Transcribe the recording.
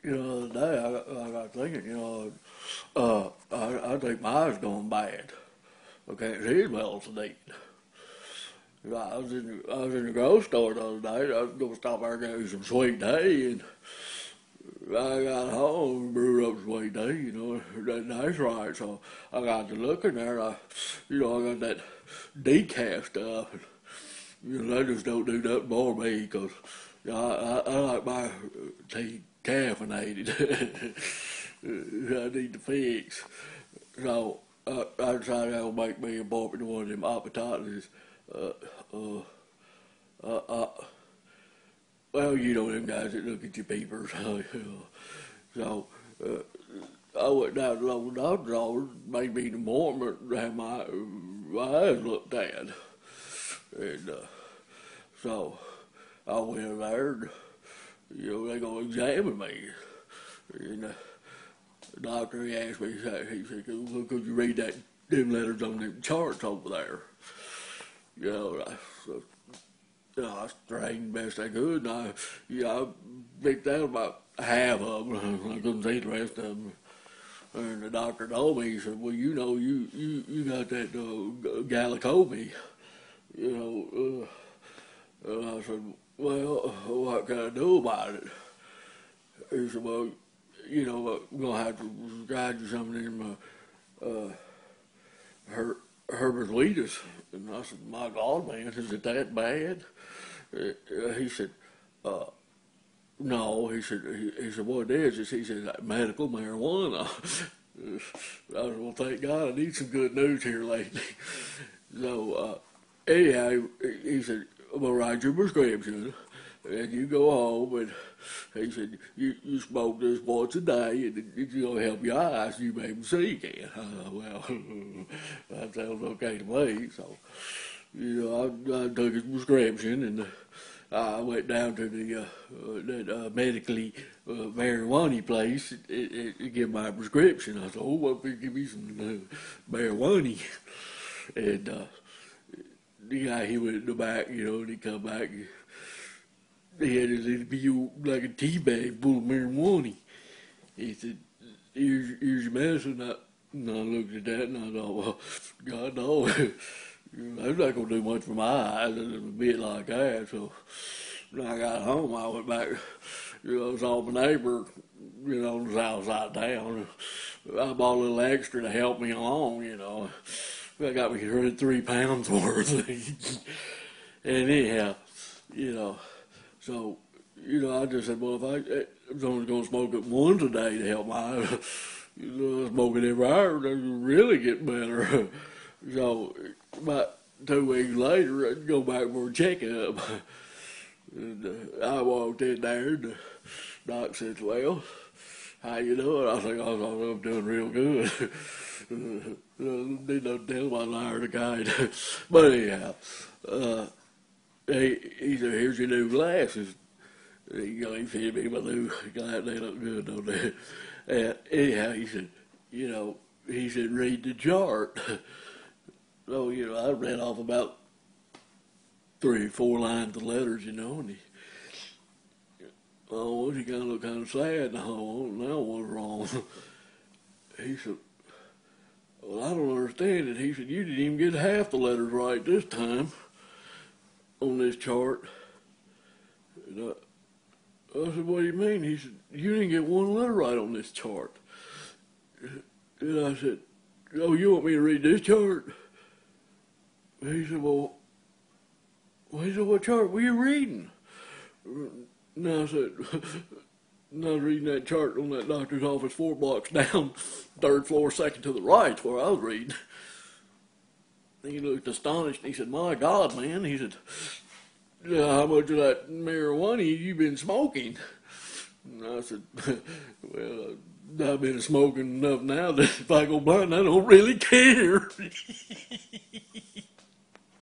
The other day I got thinking, I think my eye's going bad. I can't see as well today. I was in the grocery store the other day. I was going to stop there and get me some sweet tea, and I got home and brewed up sweet tea. That's right. So I got to looking there. I got that decaf stuff. They just don't do nothing for me because I like my tea caffeinated. I need to fix. So I decided I would make me a barbecue one of them appetizers. Uh, uh, uh, uh, well, them guys that look at your peepers. So I went down to the local doctor's office, made me in the morning, but had my eyes looked at. And so I went there, and, they gonna examine me. And the doctor, he asked me, he said, well, could you read them letters on them charts over there? So, I strained best I could, and I picked out about half of them. I couldn't see the rest of them. And the doctor told me, he said, well, you got that gallicopy, and I said, well, what can I do about it? He said, well, I'm going to have to prescribe you some of them herbaceous. And I said, my God, man, is it that bad? He said, no. He said, what it is he said, medical marijuana. I said, well, thank God, I need some good news here lately. So, anyhow, he said, I'm going to write your prescription, and you go home, and he said, you smoke this once a day, and it's going to help your eyes, you may even see again. Well, that sounds okay to me. So, I took his prescription, and I went down to that medically marijuana place to get my prescription. I said, oh, well, give me some marijuana. And the guy, he went in the back, and he come back. He had his interview like a tea bag full of marijuana. He said, here's your medicine. And I looked at that and I thought, well, God knows, that's not going to do much for my eyes. It's a bit like that. So when I got home, I went back, saw my neighbor, on the south side of town. I bought a little extra to help me along. I got me 3 pounds worth. And anyhow, so, I just said, well, if I was only going to smoke it once a day to help my eyes, smoke it every hour, it would really get better. So, about 2 weeks later, I'd go back for a checkup. And I walked in there, and the doc said, well, how you doing? I said, oh, I'm doing real good. Need no tell my liar the guy. But anyhow, he said, here's your new glasses. He fitted me my new glasses. They look good, don't they? And anyhow, he said, read the chart. So, I read off about 3 or 4 lines of letters, and he kind of looked kind of sad. Now what's wrong? He said, well, I don't understand it. He said, you didn't even get half the letters right this time on this chart. And I said, what do you mean? He said, you didn't get one letter right on this chart. And I said, oh, you want me to read this chart? He said, what chart were you reading? And I said, I was reading that chart on that doctor's office 4 blocks down, 3rd floor, second to the right, where I was reading. He looked astonished, and he said, my God, man. He said, how much of that marijuana you been smoking? And I said, well, I've been smoking enough now that if I go blind, I don't really care.